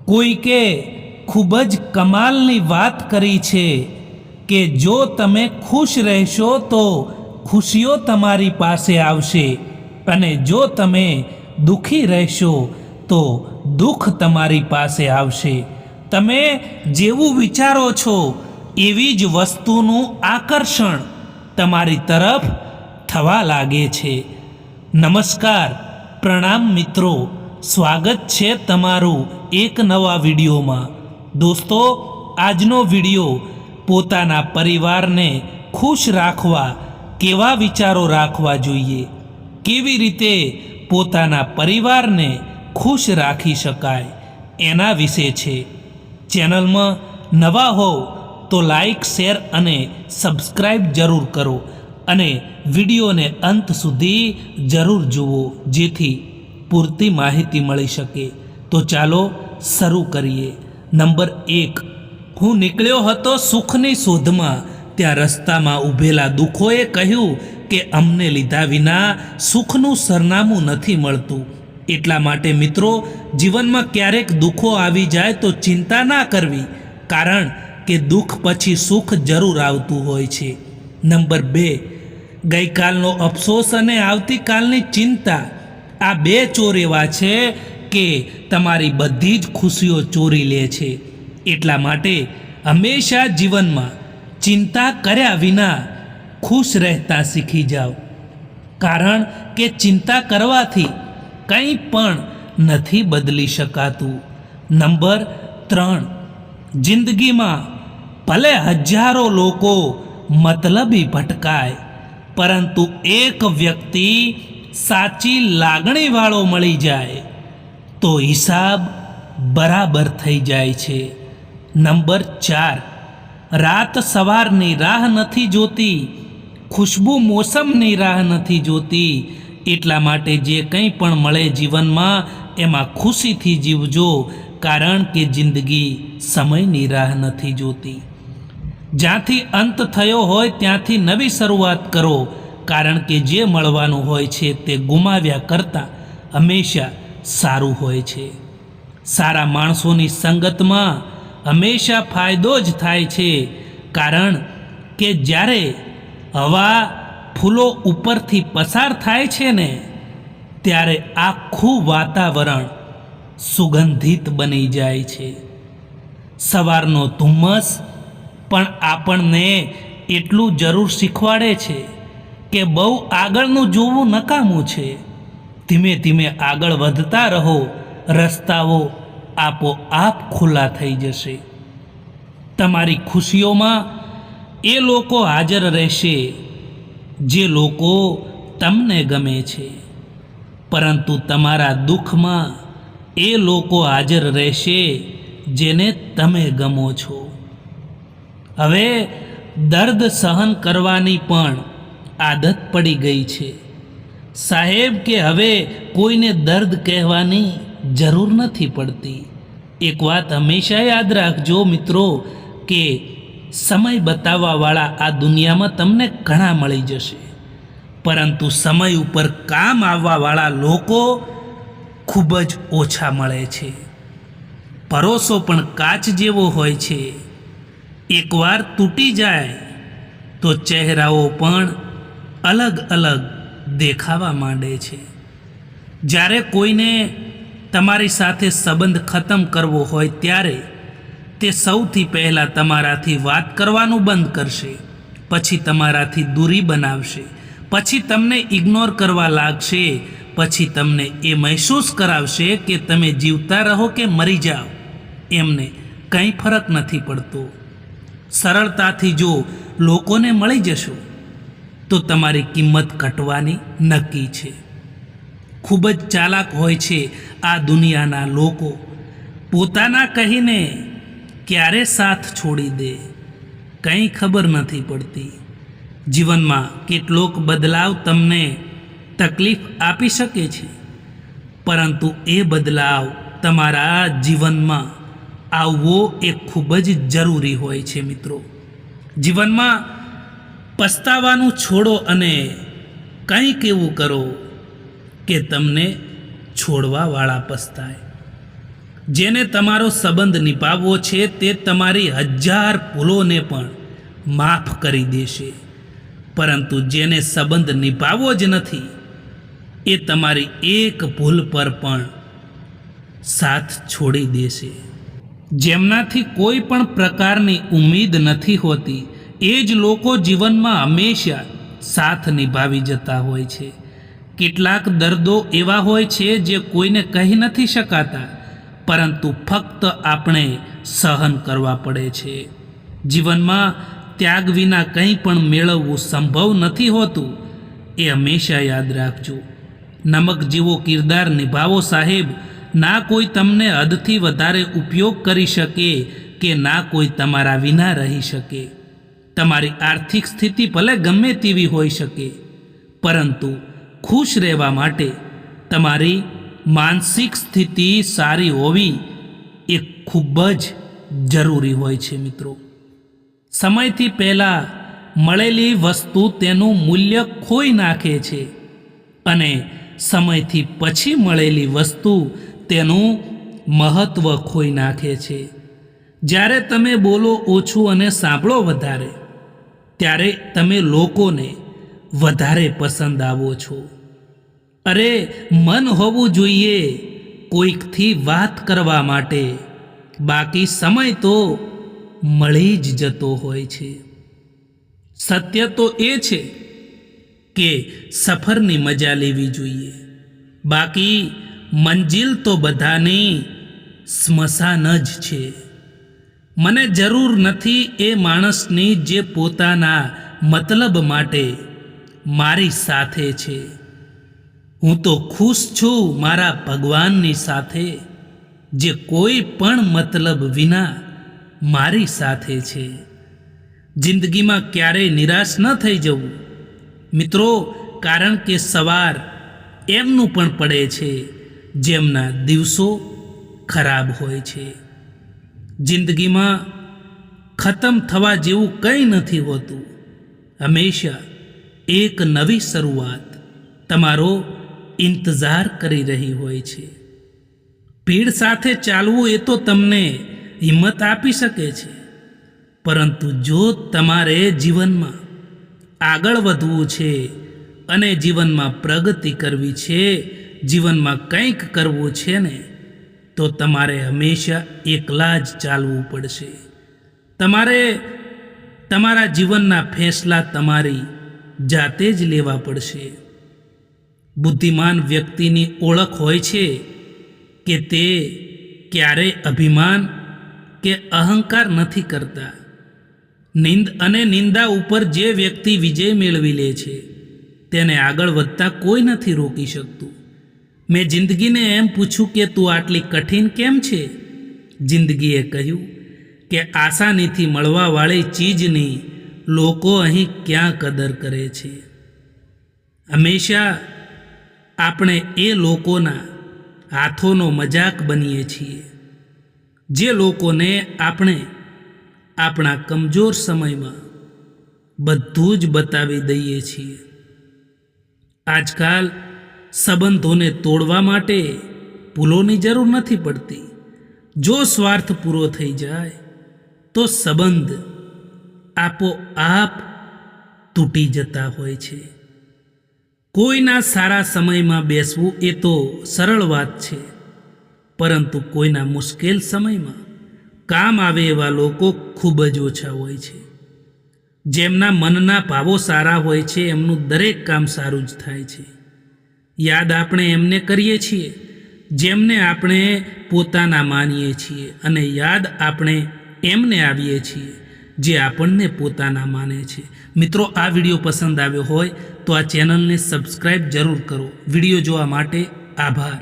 કોઈકે ખૂબ જ કમાલની વાત કરી છે કે જો તમે ખુશ રહેશો તો ખુશીઓ તમારી પાસે આવશે, અને જો તમે દુઃખી રહેશો તો દુઃખ તમારી પાસે આવશે. તમે જેવું વિચારો છો એવી જ વસ્તુનું આકર્ષણ તમારી તરફ થવા લાગે છે. નમસ્કાર, પ્રણામ મિત્રો, સ્વાગત છે તમારું એક નવા વિડીયોમાં. દોસ્તો, આજનો વિડીયો પોતાના પરિવારને ખુશ રાખવા કેવા વિચારો રાખવા જોઈએ, કેવી રીતે પોતાના પરિવારને ખુશ રાખી શકાય એના વિશે છે. ચેનલમાં નવા હો તો લાઈક, શેર અને સબસ્ક્રાઈબ જરૂર કરો અને વિડીયોને અંત સુધી જરૂર જુઓ, જેથી પૂરતી માહિતી મળી શકે. તો ચાલો શરૂ કરીએ. નંબર 1, હું નીકળ્યો હતો સુખની શોધમાં, ત્યાં રસ્તામાં ઊભેલા દુઃખોએ કહ્યું કે અમને લીધા વિના સુખનું સરનામું નથી મળતું. એટલા માટે મિત્રો, જીવનમાં ક્યારેક દુઃખો આવી જાય તો ચિંતા ના કરવી, કારણ કે દુઃખ પછી સુખ જરૂર આવતું હોય છે. નંબર 2, ગઈકાલનો અફસોસ અને આવતીકાલની ચિંતા, આ બે ચોર એવા છે કે તમારી બધી જ ખુશીઓ ચોરી લે છે. એટલા માટે હંમેશા જીવનમાં ચિંતા કર્યા વિના ખુશ રહેતા શીખી જાઓ, કારણ કે ચિંતા કરવાથી કંઈ પણ નથી બદલી શકાતું. નંબર 3, જિંદગીમાં ભલે હજારો લોકો મતલબી ભટકાય, પરંતુ એક વ્યક્તિ સાચી લાગણીવાળો મળી જાય તો હિસાબ બરાબર થઈ જાય છે. નંબર 4, રાત સવારની રાહ નથી જોતી, ખુશ્બુ મોસમની રાહ નથી જોતી. એટલા માટે જે કંઈ પણ મળે જીવનમાં એમાં ખુશીથી જીવજો, કારણ કે જિંદગી સમયની રાહ નથી જોતી. જ્યાંથી અંત થયો હોય ત્યાંથી નવી શરૂઆત કરો, કારણ કે જે મળવાનું હોય છે તે ગુમાવ્યા કરતાં હંમેશા સારું હોય છે. સારા માણસોની સંગતમાં હંમેશા ફાયદો જ થાય છે, કારણ કે જ્યારે હવા ફૂલો ઉપરથી પસાર થાય છે ને, ત્યારે આખું વાતાવરણ સુગંધિત બની જાય છે. સવારનો ધુમ્મસ પણ આપણને એટલું જરૂર શીખવાડે છે કે બહુ આગળનું જોવું નકામું છે. ધીમે ધીમે આગળ વધતા રહો, રસ્તાઓ આપોઆપ ખુલ્લા થઈ જશે. તમારી ખુશીઓમાં એ લોકો હાજર રહેશે જે લોકો તમને ગમે છે, પરંતુ તમારા દુઃખમાં એ લોકો હાજર રહેશે જેને તમે ગમો છો. હવે દર્દ સહન કરવાની પણ આદત પડી ગઈ છે સાહેબ, કે હવે કોઈને દર્દ કહેવાની જરૂર નથી પડતી. એક વાત હંમેશા યાદ રાખજો મિત્રો, કે સમય બતાવવાવાળા આ દુનિયામાં તમને ઘણા મળી જશે, પરંતુ સમય ઉપર કામ આવવાવાળા લોકો ખૂબ જ ઓછા મળે છે. ભરોસો પણ કાચ જેવો હોય છે, એકવાર તૂટી જાય તો ચહેરાઓ પણ અલગ અલગ દેખાવા માંડે છે. જ્યારે કોઈને તમારી સાથે સંબંધ ખતમ કરવો હોય ત્યારે તે સૌથી પહેલાં તમારાથી વાત કરવાનું બંધ કરશે, પછી તમારાથી દૂરી બનાવશે, પછી તમને ઇગ્નોર કરવા લાગશે, પછી તમને એ મહેસૂસ કરાવશે કે તમે જીવતા રહો કે મરી જાઓ, એમને કંઈ ફરક નથી પડતો. સરળતાથી જો લોકોને મળી જશો તો તમારી કિંમત ઘટવાની નક્કી છે. ખૂબ જ ચાલાક હોય છે આ દુનિયાના લોકો, પોતાના કહીને ક્યારે સાથ છોડી દે કંઈ ખબર નથી પડતી. જીવનમાં કેટલોક બદલાવ તમને તકલીફ આપી શકે છે, પરંતુ એ બદલાવ તમારા જીવનમાં આવવો એ ખૂબ જ જરૂરી હોય છે મિત્રો. જીવનમાં પસ્તાવાનું છોડો અને કંઈક એવું કરો કે તમને છોડવાવાળા પસ્તાય. જેને તમારો સંબંધ નિભાવવો છે તે તમારી 1000 ભૂલોને પણ માફ કરી દેશે, પરંતુ જેને સંબંધ નિભાવવો જ નથી એ તમારી એક ભૂલ પર પણ સાથ છોડી દેશે. જેમનાથી કોઈ પણ પ્રકારની ઉમ્મીદ નથી હોતી એ જ લોકો જીવનમાં હંમેશા સાથ નિભાવી જતા હોય છે. કેટલાક દર્દો એવા હોય છે જે કોઈને કહી નથી શકાતા, પરંતુ ફક્ત આપણે સહન કરવા પડે છે. જીવનમાં ત્યાગ વિના કંઈ પણ મેળવવું સંભવ નથી હોતું, એ હંમેશા યાદ રાખજો. નમક જેવો કિરદાર નિભાવો સાહેબ. ના કોઈ તમને હદથી વધારે ઉપયોગ કરી શકે કે ના કોઈ તમારા વિના રહી શકે. તમારી આર્થિક સ્થિતિ ભલે ગમે તેવી હોઈ શકે, પરંતુ ખુશ રહેવા માટે તમારી માનસિક સ્થિતિ સારી હોવી એ ખૂબ જ જરૂરી હોય છે. મિત્રો, સમયથી પહેલાં મળેલી વસ્તુ તેનું મૂલ્ય ખોઈ નાખે છે અને સમયથી પછી મળેલી વસ્તુ તેનું મહત્ત્વ ખોઈ નાખે છે. જ્યારે તમે બોલો ઓછું અને સાંભળો વધારે, ત્યારે તમે લોકોને વધારે પસંદ આવો છો. અરે, મન હોવું જોઈએ કોઈકથી વાત કરવા માટે, બાકી સમય તો મળી જ જતો હોય છે. સત્ય તો એ છે કે સફરની મજા લેવી જોઈએ, બાકી મંજિલ તો બધાની સ્મશાન જ છે. મને જરૂર નથી એ માણસની જે પોતાના મતલબ માટે મારી સાથે છે. હું તો ખુશ છું મારા ભગવાનની સાથે, જે કોઈ પણ મતલબ વિના મારી સાથે છે. જિંદગીમાં ક્યારેય નિરાશ ન થઈ જવું મિત્રો, કારણ કે સવાર એમનું પણ પડે છે જેમના દિવસો ખરાબ હોય છે. જિંદગીમાં ખતમ થવા જેવું કંઈ નથી હોતું. હંમેશા એક નવી શરૂઆત તમારો ઇંતજાર કરી રહી હોય છે. ભીડ સાથે ચાલવું એ તો તમને હિંમત આપી શકે છે, પરંતુ જો તમારે જીવનમાં આગળ વધવું છે અને જીવનમાં પ્રગતિ કરવી છે, જીવનમાં કંઈક કરવું છે ને, તો તમારે હંમેશા એકલા જ ચાલવું પડશે. તમારે તમારા જીવનના ફેંસલા તમારી જાતે જ લેવા પડશે. બુદ્ધિમાન વ્યક્તિની ઓળખ હોય છે કે તે ક્યારેય અભિમાન કે અહંકાર નથી કરતા. નિંદા ઉપર જે વ્યક્તિ વિજય મેળવી લે છે તેને આગળ વધતા કોઈ નથી રોકી શકતું. મેં જિંદગીને એમ પૂછ્યું કે તું આટલી કઠિન કેમ છે? જિંદગીએ કહ્યું કે આસાનીથી મળવાવાળી ચીજની લોકો અહીં ક્યાં કદર કરે છે. હંમેશા આપણે એ લોકોના હાથોનો મજાક બનીએ છીએ જે લોકોને આપણે આપણા કમજોર સમયમાં બધું જ બતાવી દઈએ છીએ. આજકાલ સંબંધોને તોડવા માટે ભૂલોની જરૂર નથી પડતી. જો સ્વાર્થ પૂરો થઈ જાય તો સંબંધ આપોઆપ તૂટી જતા હોય છે. કોઈના સારા સમયમાં બેસવું એ તો સરળ વાત છે, પરંતુ કોઈના મુશ્કેલ સમયમાં કામ આવે એવા લોકો ખૂબ જ ઓછા હોય છે. જેમના મનના ભાવો સારા હોય છે એમનું દરેક કામ સારું જ થાય છે. યાદ આપણે એમને કરીએ છીએ જેમને આપણે પોતાના માનીએ છીએ, અને યાદ આપણે એમને આવીએ છીએ જે આપણને પોતાના માને છે. મિત્રો, આ વિડીયો પસંદ આવ્યો હોય તો આ ચેનલને સબસ્ક્રાઈબ જરૂર કરો. વિડીયો જોવા માટે આભાર.